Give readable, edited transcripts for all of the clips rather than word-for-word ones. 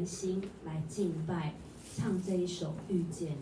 心来敬拜，唱这一首《遇见你》。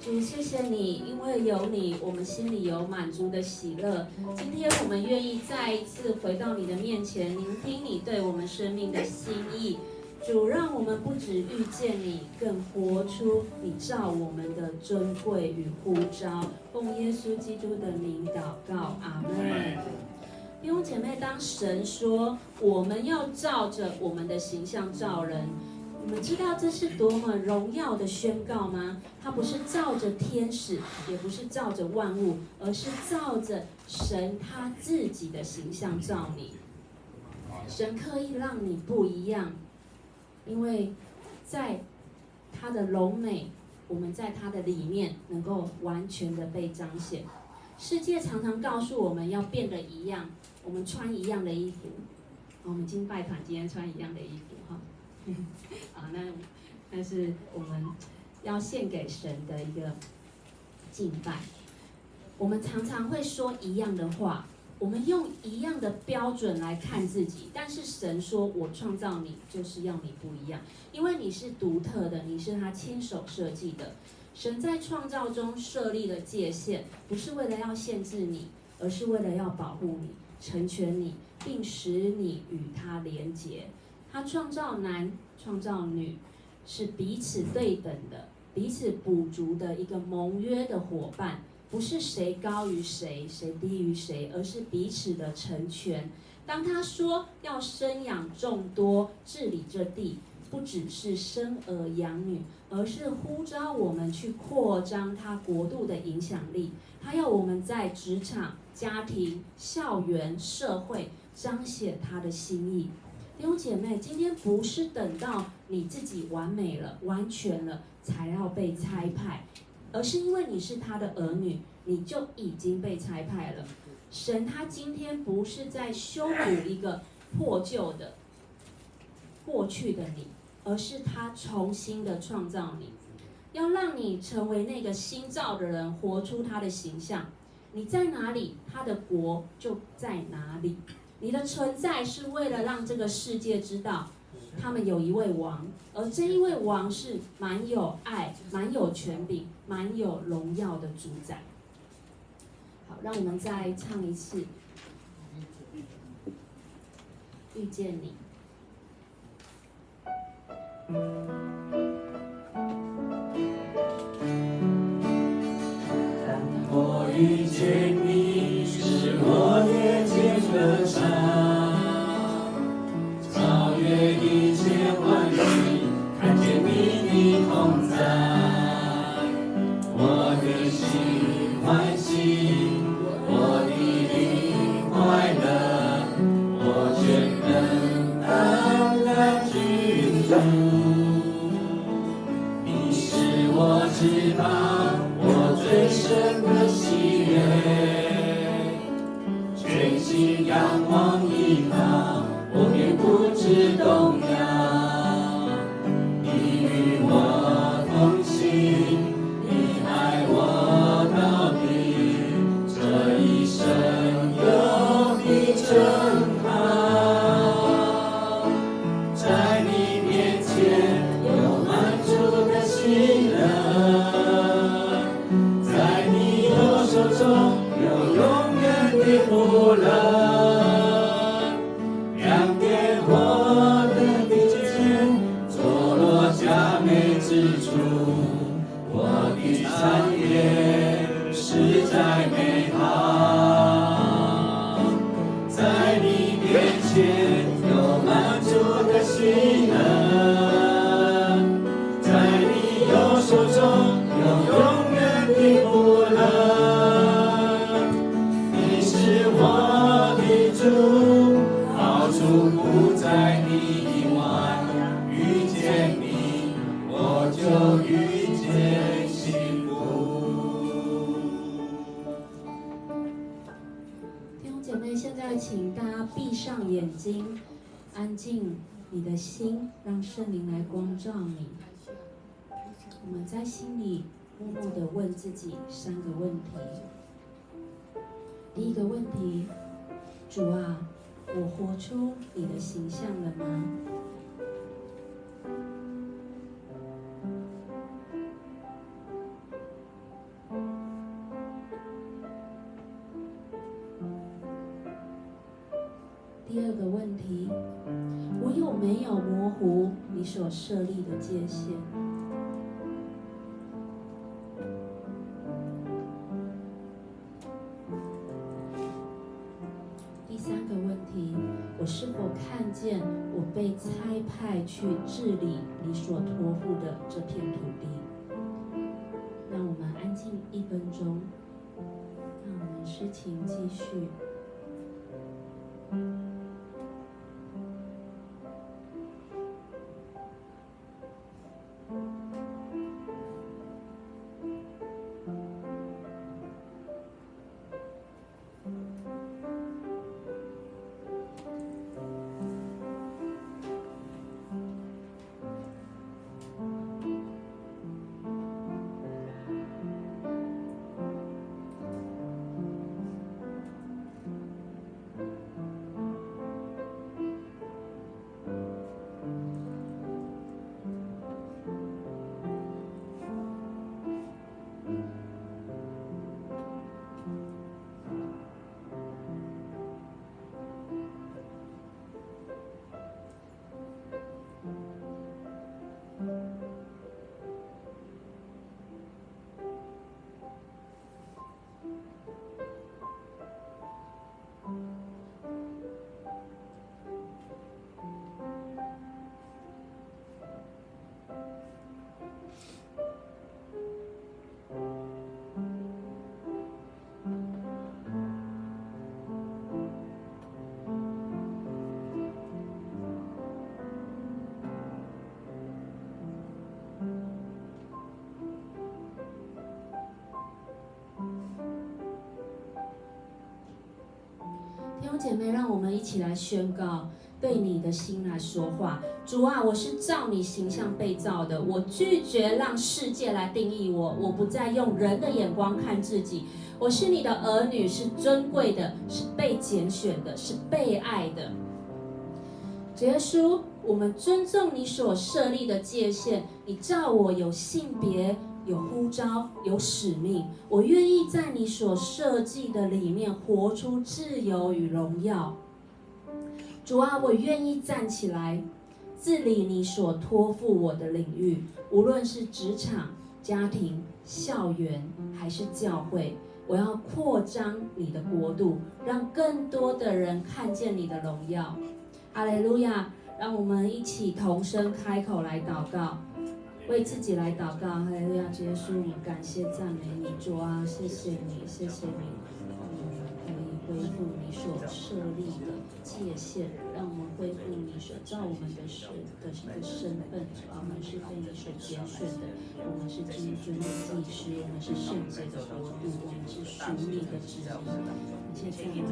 主，谢谢你，因为有你，我们心里有满足的喜乐。今天我们愿意再一次回到你的面前，聆听你对我们生命的心意。主，让我们不只遇见你，更活出你照我们的尊贵与呼召。奉耶稣基督的名祷告，阿们。弟兄姐妹，当神说我们要照着我们的形象造人，你们知道这是多么荣耀的宣告吗？它不是照着天使，也不是照着万物，而是照着神他自己的形象造你。神刻意让你不一样，因为在他的荣美，我们在他的里面能够完全的被彰显。世界常常告诉我们要变得一样，我们穿一样的衣服。我们敬拜团今天穿一样的衣服哈。那是我们要献给神的一个敬拜。我们常常会说一样的话，我们用一样的标准来看自己，但是神说我创造你就是要你不一样，因为你是独特的，你是他亲手设计的。神在创造中设立了界限，不是为了要限制你，而是为了要保护你，成全你，并使你与他连结。他创造男，创造女，是彼此对等的，彼此补足的一个盟约的伙伴，不是谁高于谁，谁低于谁，而是彼此的成全。当他说要生养众多，治理这地，不只是生儿养女，而是呼召我们去扩张他国度的影响力。他要我们在职场、家庭、校园、社会彰显他的心意。弟兄姐妹，今天不是等到你自己完美了、完全了才要被差派，而是因为你是他的儿女，你就已经被差派了。神他今天不是在修补一个破旧的过去的你，而是他重新的创造你，要让你成为那个新造的人，活出他的形象。你在哪里，他的国就在哪里。你的存在是为了让这个世界知道，他们有一位王，而这一位王是蛮有爱、蛮有权柄、蛮有荣耀的主宰。好，让我们再唱一次《遇见你》。当我遇见歌唱，超越一切欢喜，看见你的同在，我的心欢喜，我的灵快乐，我全能安然居住。你是我知道，我最深的喜悦，全心仰望依靠，我便不知动摇。你与我同行，你爱我到底，这一生有你真好。在你面前有满足的喜乐，在你右手中有永远的福乐，亮点我的地界，坐落佳美之处，我的产业实在美好。在你面前有满足的喜乐，在你右手中有永远的福乐。你是我的主，好处不在你以外，遇见你我就遇见幸福。弟兄姐妹，现在请大家闭上眼睛，安静你的心，让圣灵来光照你。我们在心里默默地问自己3个问题。第一个问题，主啊，我活出你的形象了吗？第二个问题，我有没有模糊你所设立的界限？第三个问题，我是否看见我被差派去治理你所托付的这片土地？让我们安静1分钟，让我们诗情继续。弟兄姐妹，让我们一起来宣告，对你的心来说话。主啊，我是照你形象被造的，我拒绝让世界来定义我，我不再用人的眼光看自己。我是你的儿女，是尊贵的，是被拣选的，是被爱的。主耶稣，我们尊重你所设立的界限，你照我有性别，有呼召，有使命，我愿意在你所设计的里面活出自由与荣耀。主啊，我愿意站起来，治理你所托付我的领域，无论是职场、家庭、校园还是教会，我要扩张你的国度，让更多的人看见你的荣耀。哈利路亚！让我们一起同声开口来祷告，为自己来祷告。哈利路亚！主耶稣，我们感谢赞美你，主啊，谢谢你，谢谢你，可以恢复你所设立的界限，让我们恢复你所造我们的身份。主啊，我们是被你所拣选的，我们是君尊的祭司，我们是圣洁的国度，我们是属你的子民。谢谢你，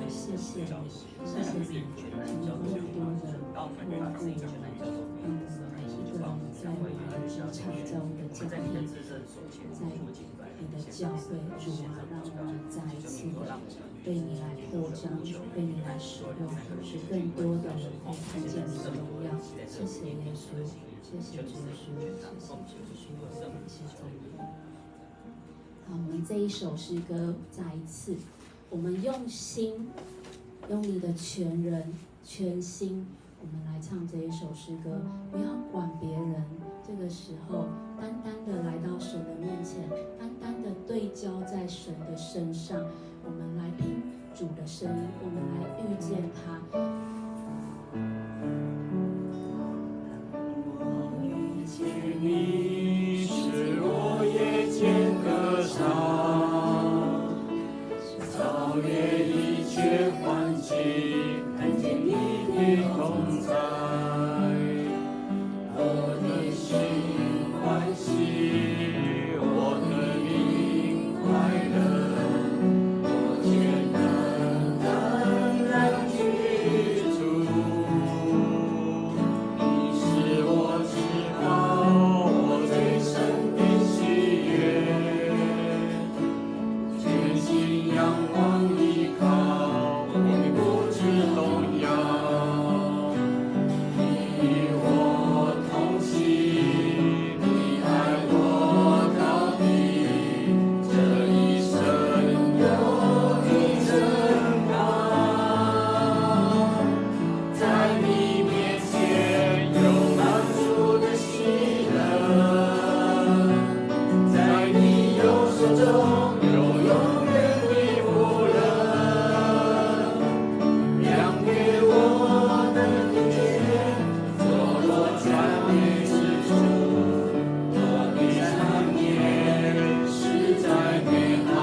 谢谢你，谢谢你，请更多的恢复我们，让我们每一个人在我们的职场，在我们的家庭，在你的教会，主啊，让我们再一次被你来扩张，被你来使用，使更多的人可以看见你的荣耀。谢谢耶稣，谢谢主耶稣，谢谢主耶稣，感谢赞美。好，我们这一首诗歌再一次，我们用心，用你的全人、全心，我们来唱这一首诗歌。不要管别人，这个时候单单的来到神的面前，单单的对焦在神的身上，我们来听主的声音，我们来遇见他。我遇见你，使我夜间歌唱，超越一切环境，看见你的同在，我的心欢喜，我的灵快乐，我全能当然居住。你是我至宝，我最深的喜悦，全心仰望依靠，你不知动摇。你与我同行，你爱我到底，这一生有你珍宝，在你面前有满足的喜乐，在你右手中有永远的福乐，量给我的听见，坐落赞美之处，我的常年实在美好，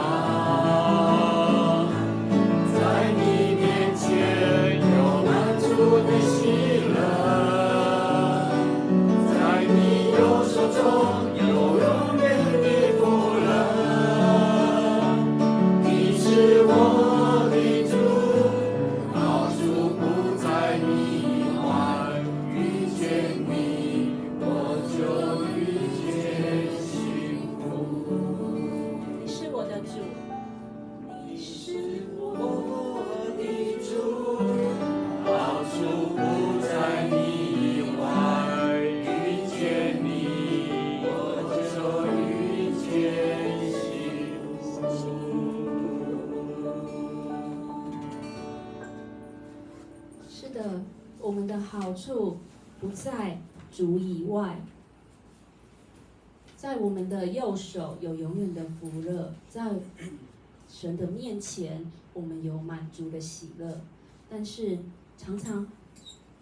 在你面前有满足的喜乐，在你右手中有永远的福乐。你是我的主，好处不在你怀，遇见你我就遇见幸福。你是我的主，你是我的主，好处不在你怀，遇见你我就遇见幸福。是的，我们的好处不在主以外，在我们的右手有永远的福乐，在神的面前我们有满足的喜乐。但是常常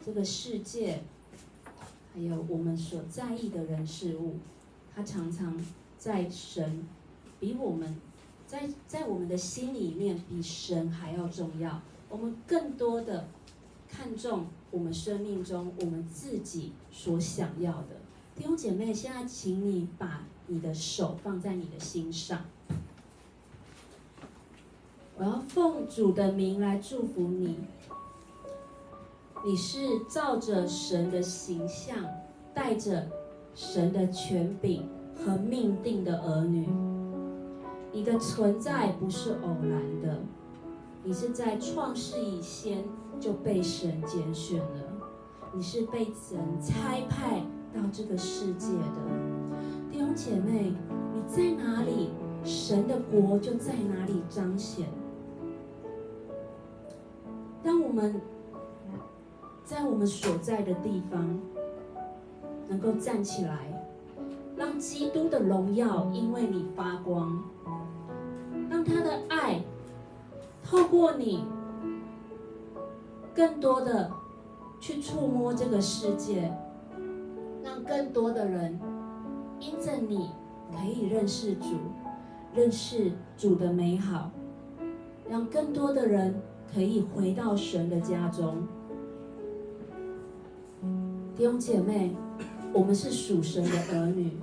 这个世界，还有我们所在意的人事物，它常常在神比我们在我们的心里面比神还要重要。我们更多的看重我们生命中我们自己所想要的。弟兄姐妹，现在请你把你的手放在你的心上。我要奉主的名来祝福你。你是照着神的形象，带着神的权柄和命定的儿女。你的存在不是偶然的，你是在创世以前就被神拣选了，你是被神差派到这个世界的。弟兄姐妹，你在哪里，神的国就在哪里彰显。当我们在我们所在的地方能够站起来，让基督的荣耀因为你发光，他的爱透过你，更多的去触摸这个世界，让更多的人因着你可以认识主，认识主的美好，让更多的人可以回到神的家中。弟兄姐妹，我们是属神的儿女，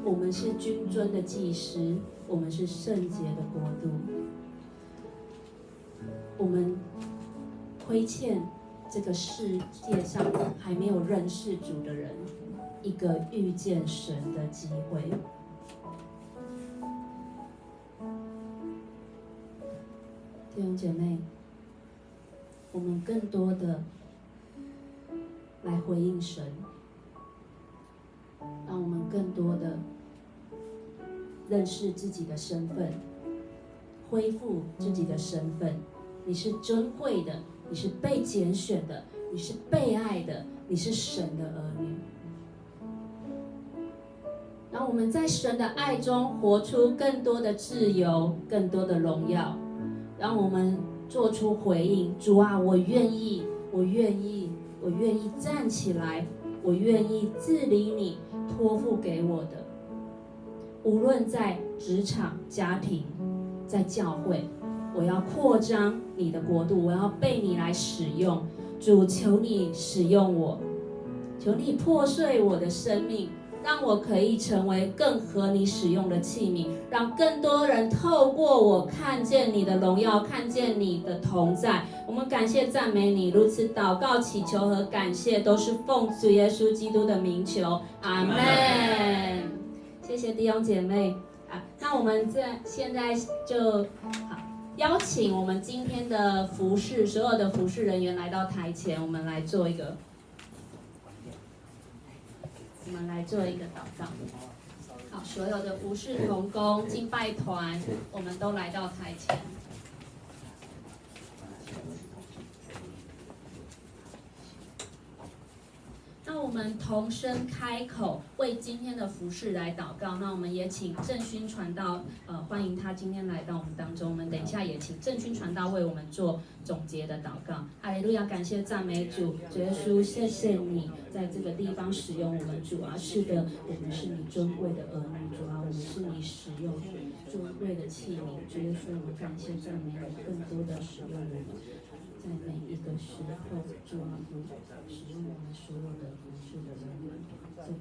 我们是君尊的祭司，我们是圣洁的国度。我们亏欠这个世界上还没有认识主的人一个遇见神的机会。弟兄姐妹，我们更多的来回应神，让我们更多的认识自己的身份，恢复自己的身份。你是珍贵的，你是被拣选的，你是被爱的，你是神的儿女。让我们在神的爱中活出更多的自由，更多的荣耀。让我们做出回应，主啊，我愿意，我愿意，我愿意站起来，我愿意治理你托付给我的。无论在职场、家庭，在教会，我要扩张你的国度，我要被你来使用。主，求你使用我，求你破碎我的生命，让我可以成为更合你使用的器皿，让更多人透过我看见你的荣耀，看见你的同在。我们感谢赞美你，如此祷告祈求和感谢都是奉主耶稣基督的名求，阿们。谢谢弟兄姐妹啊，那我们现在就好，邀请我们今天的服侍所有的服侍人员来到台前，我们来做一个祷告。好，所有的服侍同工、敬拜团，我们都来到台前。那我们同声开口为今天的服事来祷告。那我们也请郑勋传道，欢迎他今天来到我们当中。我们等一下也请郑勋传道为我们做总结的祷告。哈利路亚，感谢赞美主，主耶稣，谢谢你在这个地方使用我们，主啊，是的，我们是你尊贵的儿女，主啊，我们是你使用尊贵的器皿，主耶稣，我们感谢赞美你，更多的使用我们。在每一个时候，主啊，使用我们所有的服事的人员，这些同在。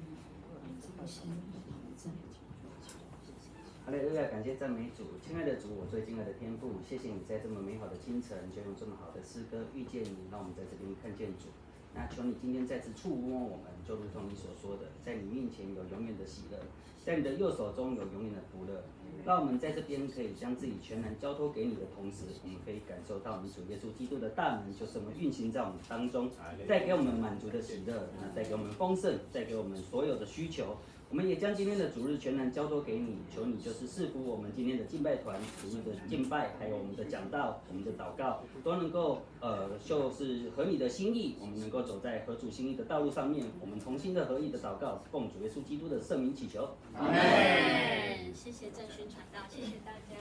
哈利路亚，感谢赞美主，亲爱的主，我最敬爱的天父，谢谢你在这么美好的清晨，就用这么好的诗歌遇见你，让我们在这边看见主。那求你今天再次触摸我们，就如同你所说的，在你面前有永远的喜乐，在你的右手中有永远的福乐。让我们在这边可以将自己全然交托给你的同时，我们可以感受到你主耶稣基督的大能，就是我们运行在我们当中，带给我们满足的喜乐，带给我们丰盛，带给我们所有的需求。我们也将今天的主日全然交托给你，求你就是赐福我们今天的敬拜团、主日的敬拜，还有我们的讲道、我们的祷告，都能够就是合你的心意，我们能够走在合主心意的道路上面。我们同心的合意的祷告，奉主耶稣基督的圣名祈求。阿门。谢谢郑勋传道，谢谢大家。